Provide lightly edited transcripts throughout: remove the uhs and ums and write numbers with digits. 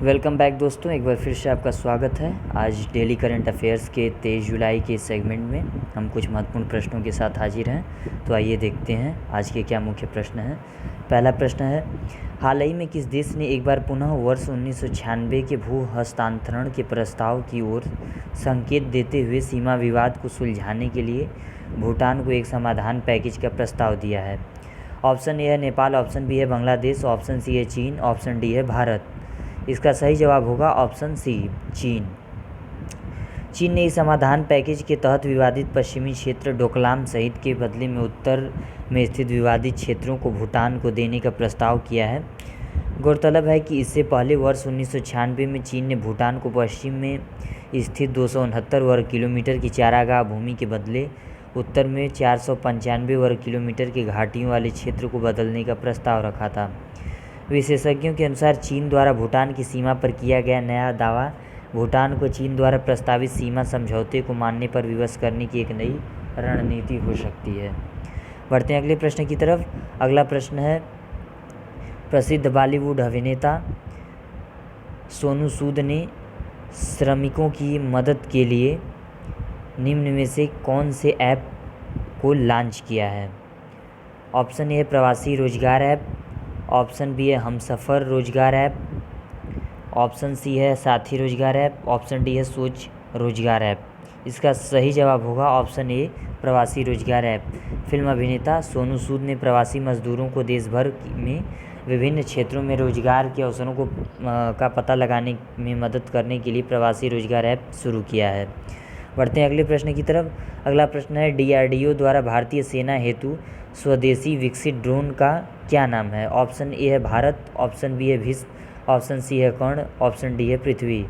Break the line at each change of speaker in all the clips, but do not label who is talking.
Welcome back दोस्तों, एक बार फिर से आपका स्वागत है। आज डेली करंट अफेयर्स के 23 जुलाई के सेगमेंट में हम कुछ महत्वपूर्ण प्रश्नों के साथ हाजिर हैं। तो आइए देखते हैं आज के क्या मुख्य प्रश्न हैं। पहला प्रश्न है, हाल ही में किस देश ने एक बार पुनः वर्ष 1996 के भू हस्तांतरण के प्रस्ताव की ओर संकेत देते हुए सीमा विवाद को सुलझाने के लिए भूटान को एक समाधान पैकेज का प्रस्ताव दिया है? ऑप्शन ए है नेपाल, ऑप्शन बी है बांग्लादेश, ऑप्शन सी है चीन, ऑप्शन डी है भारत। इसका सही जवाब होगा ऑप्शन सी, चीन। चीन ने इस समाधान पैकेज के तहत विवादित पश्चिमी क्षेत्र डोकलाम सहित के बदले में उत्तर में स्थित विवादित क्षेत्रों को भूटान को देने का प्रस्ताव किया है। गौरतलब है कि इससे पहले वर्ष 1996 में चीन ने भूटान को पश्चिम में स्थित 269 वर्ग किलोमीटर की चारागाह भूमि के बदले उत्तर में 495 वर्ग किलोमीटर के घाटियों वाले क्षेत्र को बदलने का प्रस्ताव रखा था। विशेषज्ञों के अनुसार चीन द्वारा भूटान की सीमा पर किया गया नया दावा भूटान को चीन द्वारा प्रस्तावित सीमा समझौते को मानने पर विवश करने की एक नई रणनीति हो सकती है। बढ़ते हैं अगले प्रश्न की तरफ। अगला प्रश्न है, प्रसिद्ध बॉलीवुड अभिनेता सोनू सूद ने श्रमिकों की मदद के लिए निम्न में से कौन से ऐप को लॉन्च किया है? ऑप्शन ए है प्रवासी रोजगार ऐप, ऑप्शन बी है हमसफ़र रोजगार ऐप, ऑप्शन सी है साथी रोजगार ऐप, ऑप्शन डी है सोच रोजगार ऐप। इसका सही जवाब होगा ऑप्शन ए, प्रवासी रोजगार ऐप। फिल्म अभिनेता सोनू सूद ने प्रवासी मजदूरों को देश भर में विभिन्न क्षेत्रों में रोजगार के अवसरों का पता लगाने में मदद करने के लिए प्रवासी रोजगार ऐप शुरू किया है। बढ़ते हैं अगले प्रश्न की तरफ। अगला प्रश्न है, DRDO द्वारा भारतीय सेना हेतु स्वदेशी विकसित ड्रोन का क्या नाम है? ऑप्शन ए है भारत, ऑप्शन बी है भीष्म, ऑप्शन सी है कर्ण, ऑप्शन डी है पृथ्वी।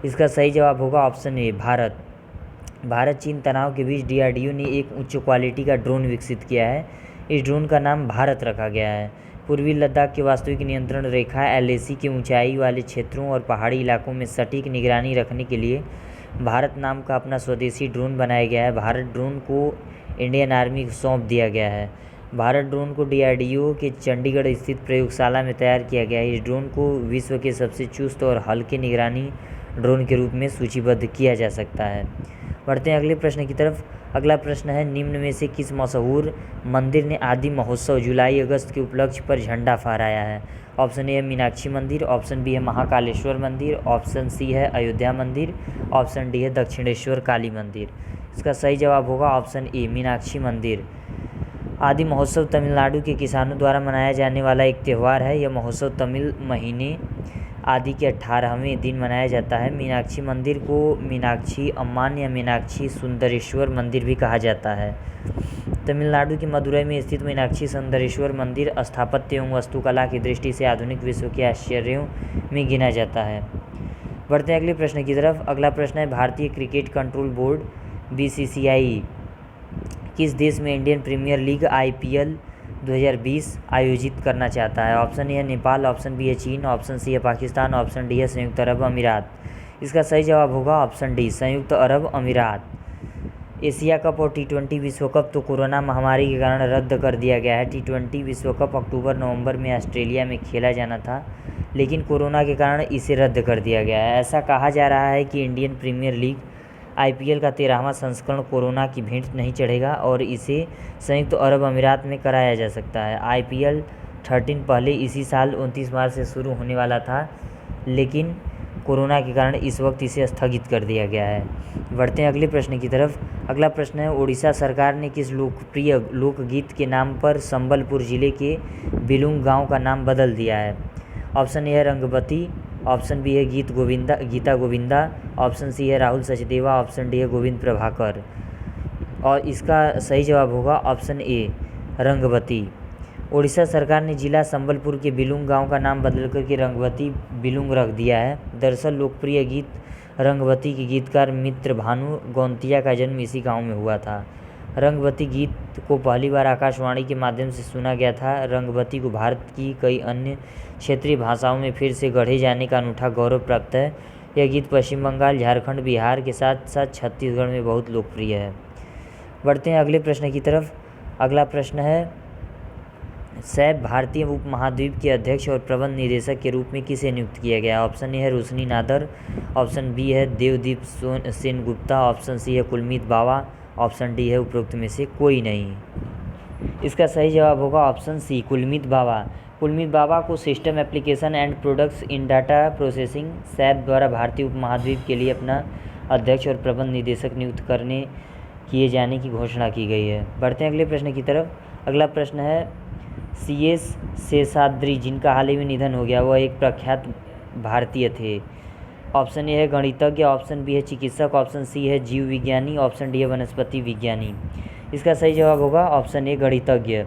इसका सही जवाब होगा ऑप्शन ए, भारत। भारत चीन तनाव के बीच DRDO ने एक उच्च क्वालिटी का ड्रोन विकसित किया है। इस ड्रोन का नाम भारत रखा गया है। पूर्वी लद्दाख के वास्तविक नियंत्रण रेखा LAC के ऊंचाई वाले क्षेत्रों और पहाड़ी इलाकों में सटीक निगरानी रखने के लिए भारत नाम का अपना स्वदेशी ड्रोन बनाया गया है। भारत ड्रोन को इंडियन आर्मी को सौंप दिया गया है। भारत ड्रोन को DRDO के चंडीगढ़ स्थित प्रयोगशाला में तैयार किया गया है। इस ड्रोन को विश्व के सबसे चुस्त और हल्के निगरानी ड्रोन के रूप में सूचीबद्ध किया जा सकता है। बढ़ते हैं अगले प्रश्न की तरफ। अगला प्रश्न है, निम्न में से किस मशहूर मंदिर ने आदि महोत्सव जुलाई अगस्त के उपलक्ष्य पर झंडा फहराया है? ऑप्शन ए है मीनाक्षी मंदिर, ऑप्शन बी है महाकालेश्वर मंदिर, ऑप्शन सी है अयोध्या मंदिर, ऑप्शन डी है दक्षिणेश्वर काली मंदिर। इसका सही जवाब होगा ऑप्शन ए, मीनाक्षी मंदिर। आदि महोत्सव तमिलनाडु के किसानों द्वारा मनाया जाने वाला एक त्यौहार है। यह महोत्सव तमिल महीने आदि के 18वें दिन मनाया जाता है। मीनाक्षी मंदिर को मीनाक्षी अम्मान या मीनाक्षी सुंदरेश्वर मंदिर भी कहा जाता है। तमिलनाडु के मदुरई में स्थित मीनाक्षी सुंदरेश्वर मंदिर स्थापत्य एवं वास्तुकला की दृष्टि से आधुनिक विश्व के आश्चर्यों में गिना जाता है। बढ़ते हैं अगले प्रश्न की तरफ। अगला प्रश्न है, भारतीय क्रिकेट कंट्रोल बोर्ड BCCI किस देश में इंडियन प्रीमियर लीग IPL 2020 आयोजित करना चाहता है? ऑप्शन ए है नेपाल, ऑप्शन बी है चीन, ऑप्शन सी है पाकिस्तान, ऑप्शन डी है संयुक्त अरब अमीरात। इसका सही जवाब होगा ऑप्शन डी, संयुक्त अरब अमीरात। एशिया कप और T20 विश्व कप तो कोरोना महामारी के कारण रद्द कर दिया गया है। T20 विश्व कप अक्टूबर-नवंबर में ऑस्ट्रेलिया में खेला जाना था, लेकिन कोरोना के कारण इसे रद्द कर दिया गया है। ऐसा कहा जा रहा है कि इंडियन प्रीमियर लीग IPL का 13वां संस्करण कोरोना की भेंट नहीं चढ़ेगा और इसे संयुक्त अरब अमीरात में कराया जा सकता है। IPL 13 पहले इसी साल 29 मार्च से शुरू होने वाला था, लेकिन कोरोना के कारण इस वक्त इसे स्थगित कर दिया गया है। बढ़ते हैं अगले प्रश्न की तरफ। अगला प्रश्न है, उड़ीसा सरकार ने किस लोकप्रिय लोकगीत के नाम पर संबलपुर जिले के बिलुंग गांव का नाम बदल दिया है? ऑप्शन ए है रंगवती, ऑप्शन बी है गीता गोविंदा, ऑप्शन सी है राहुल सचदेवा, ऑप्शन डी है गोविंद प्रभाकर। और इसका सही जवाब होगा ऑप्शन ए, रंगवती। उड़ीसा सरकार ने जिला संबलपुर के बिलुंग गांव का नाम बदल करके रंगवती बिलुंग रख दिया है। दरअसल लोकप्रिय गीत रंगवती के गीतकार मित्र भानु गौंतिया का जन्म इसी गांव में हुआ था। रंगवती गीत को पहली बार आकाशवाणी के माध्यम से सुना गया था। रंगवती को भारत की कई अन्य क्षेत्रीय भाषाओं में फिर से गढ़े जाने का अनूठा गौरव प्राप्त है। यह गीत पश्चिम बंगाल, झारखंड, बिहार के साथ साथ छत्तीसगढ़ में बहुत लोकप्रिय है। बढ़ते हैं अगले प्रश्न की तरफ। अगला प्रश्न है, सैप भारतीय उपमहाद्वीप के अध्यक्ष और प्रबंध निदेशक के रूप में किसे नियुक्त किया गया? ऑप्शन ए है रोशनी नादर, ऑप्शन बी है देवदीप सेन गुप्ता, ऑप्शन सी है कुलमीत बावा, ऑप्शन डी है उपरोक्त में से कोई नहीं। इसका सही जवाब होगा ऑप्शन सी कुलमीत बावा। कुलमीत बावा को system application and products in data processing SAP द्वारा भारतीय उपमहाद्वीप के लिए अपना अध्यक्ष और प्रबंध निदेशक नियुक्त किए जाने की घोषणा की गई है। बढ़ते हैं अगले प्रश्न की तरफ। अगला प्रश्न है CS शेषाद्री, जिनका हाल ही में निधन हो गया, वह एक प्रख्यात भारतीय थे। ऑप्शन ए है गणितज्ञ, ऑप्शन बी है चिकित्सक, ऑप्शन सी है जीव विज्ञानी, ऑप्शन डी है वनस्पति विज्ञानी। इसका सही जवाब होगा ऑप्शन ए गणितज्ञ।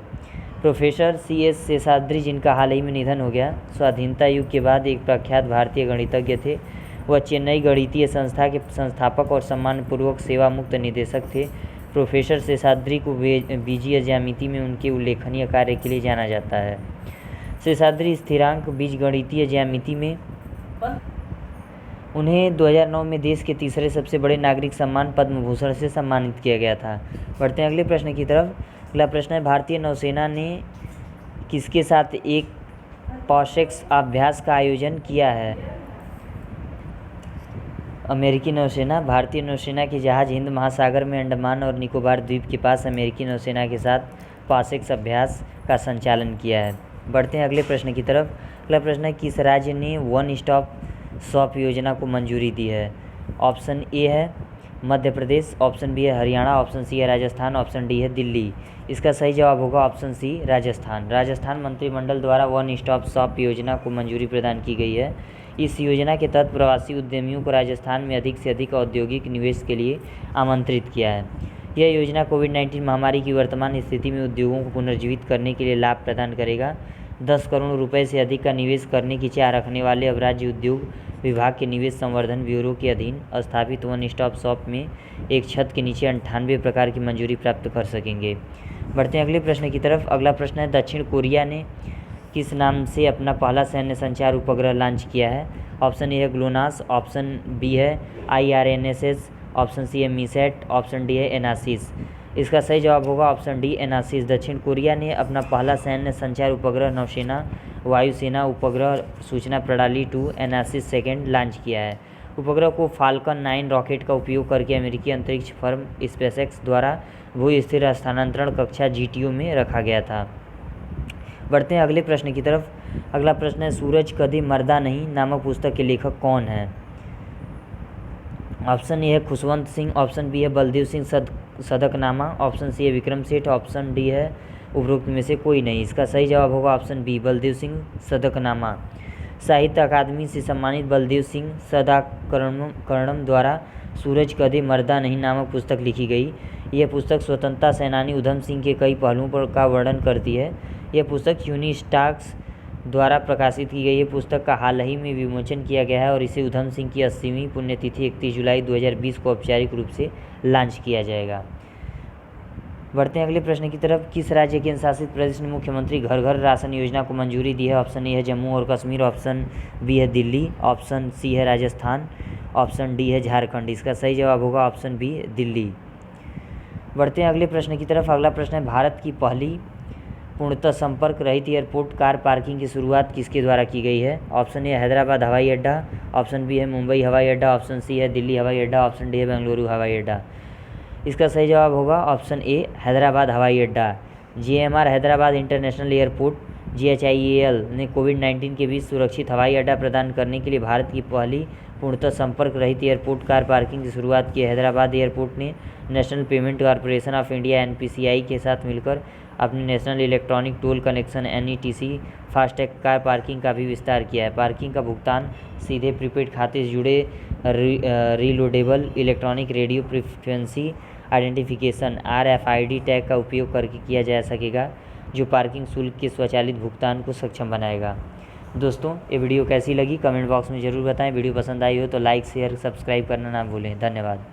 प्रोफेसर CS शेषाद्री, जिनका हाल ही में निधन हो गया, स्वाधीनता युग के बाद एक प्रख्यात भारतीय गणितज्ञ थे। वह चेन्नई गणितीय संस्था के संस्थापक और सम्मानपूर्वक सेवा मुक्त निदेशक थे। प्रोफेसर शेषाद्री को बीजीय ज्यामिति में उनके उल्लेखनीय कार्य के लिए जाना जाता है। शेषाद्री स्थिरांक बीजगणितीय ज्यामिति में उन्हें 2009 में देश के तीसरे सबसे बड़े नागरिक सम्मान पद्म भूषण से सम्मानित किया गया था। बढ़ते हैं अगले प्रश्न की तरफ। अगला प्रश्न है भारतीय नौसेना ने किसके साथ एक पॉसेक्स अभ्यास का आयोजन किया है? अमेरिकी नौसेना। भारतीय नौसेना के जहाज़ हिंद महासागर में अंडमान और निकोबार द्वीप के पास अमेरिकी नौसेना के साथ पॉसेक्स अभ्यास का संचालन किया है। बढ़ते हैं अगले प्रश्न की तरफ। अगला प्रश्न है किस राज्य ने वन स्टॉप शॉप योजना को मंजूरी दी है? ऑप्शन ए है मध्य प्रदेश, ऑप्शन बी है हरियाणा, ऑप्शन सी है राजस्थान, ऑप्शन डी है दिल्ली। इसका सही जवाब होगा ऑप्शन सी राजस्थान। राजस्थान मंत्रिमंडल द्वारा वन स्टॉप शॉप योजना को मंजूरी प्रदान की गई है। इस योजना के तहत प्रवासी उद्यमियों को राजस्थान में अधिक से अधिक औद्योगिक निवेश के लिए आमंत्रित किया है। यह योजना कोविड-19 महामारी की वर्तमान स्थिति में उद्योगों को पुनर्जीवित करने के लिए लाभ प्रदान करेगा। 10 करोड़ रुपए से अधिक का निवेश करने की चाह रखने वाले अब राज्य उद्योग विभाग के निवेश संवर्धन ब्यूरो के अधीन स्थापित वन स्टॉप शॉप में एक छत के नीचे 98 प्रकार की मंजूरी प्राप्त कर सकेंगे। बढ़ते हैं अगले प्रश्न की तरफ। अगला प्रश्न है दक्षिण कोरिया ने किस नाम से अपना पहला सैन्य संचार उपग्रह लॉन्च किया है? ऑप्शन ए है ग्लोनास, ऑप्शन बी है IRNSS, ऑप्शन सी है मीसैट, ऑप्शन डी है एनासिस। इसका सही जवाब होगा ऑप्शन डी एनासिस। दक्षिण कोरिया ने अपना पहला सैन्य संचार उपग्रह नौसेना वायुसेना उपग्रह सूचना प्रणाली 2 एनासिस सेकेंड लॉन्च किया है। उपग्रह को फाल्कन 9 रॉकेट का उपयोग करके अमेरिकी अंतरिक्ष फर्म स्पेसएक्स द्वारा भू स्थिर स्थानांतरण कक्षा GTO में रखा गया था। बढ़ते हैं अगले प्रश्न की तरफ। अगला प्रश्न है सूरज कभी मरदा नहीं नामक पुस्तक के लेखक कौन है? ऑप्शन ए है खुशवंत सिंह, ऑप्शन बी है बलदेव सिंह सदकनामा, ऑप्शन सी है विक्रम सेठ, ऑप्शन डी है उपरोक्त में से कोई नहीं। इसका सही जवाब होगा ऑप्शन बी बलदेव सिंह सदकनामा। साहित्य अकादमी से सम्मानित बलदेव सिंह सदाकर्णम द्वारा सूरज कभी मरदा नहीं नामक पुस्तक लिखी गई। यह पुस्तक स्वतंत्रता सेनानी उधम सिंह के कई पहलुओं पर का वर्णन करती है। यह पुस्तक यूनिस्टॉक्स द्वारा प्रकाशित की गई है। पुस्तक का हाल ही में विमोचन किया गया है और इसे उधम सिंह की 80वीं पुण्यतिथि 31 जुलाई 2020 को औपचारिक रूप से लॉन्च किया जाएगा। बढ़ते हैं अगले प्रश्न की तरफ। किस राज्य के शासित प्रदेश ने मुख्यमंत्री घर घर राशन योजना को मंजूरी दी है? ऑप्शन ए है जम्मू और कश्मीर, ऑप्शन बी है दिल्ली, ऑप्शन सी है राजस्थान, ऑप्शन डी है झारखंड। इसका सही जवाब होगा ऑप्शन बी दिल्ली। बढ़ते हैं अगले प्रश्न की तरफ। अगला प्रश्न है भारत की पहली पूर्णतः संपर्क रहित एयरपोर्ट कार पार्किंग की शुरुआत किसके द्वारा की गई है? ऑप्शन ए हैदराबाद हवाई अड्डा, ऑप्शन बी है मुंबई हवाई अड्डा, ऑप्शन सी है दिल्ली हवाई अड्डा, ऑप्शन डी है बेंगलुरु हवाई अड्डा। इसका सही जवाब होगा ऑप्शन ए हैदराबाद हवाई अड्डा। GMR Hyderabad international airport GHIAL ने कोविड-19 के बीच सुरक्षित हवाई अड्डा प्रदान करने के लिए भारत की पहली पूर्णतः संपर्क रहित एयरपोर्ट कार पार्किंग की शुरुआत की। हैदराबाद एयरपोर्ट ने national payment corporation of India NPCI के साथ मिलकर अपने national electronic toll connection NETC FASTag car parking का भी विस्तार किया है। पार्किंग का भुगतान सीधे प्रीपेड खाते से जुड़े reloadable electronic radio frequency identification RFID tag का उपयोग करके किया जा सकेगा, जो पार्किंग शुल्क के स्वचालित भुगतान को सक्षम बनाएगा। दोस्तों, ये वीडियो कैसी लगी कमेंट बॉक्स में ज़रूर बताएं। वीडियो पसंद आई हो तो लाइक शेयर सब्सक्राइब करना ना भूलें। धन्यवाद।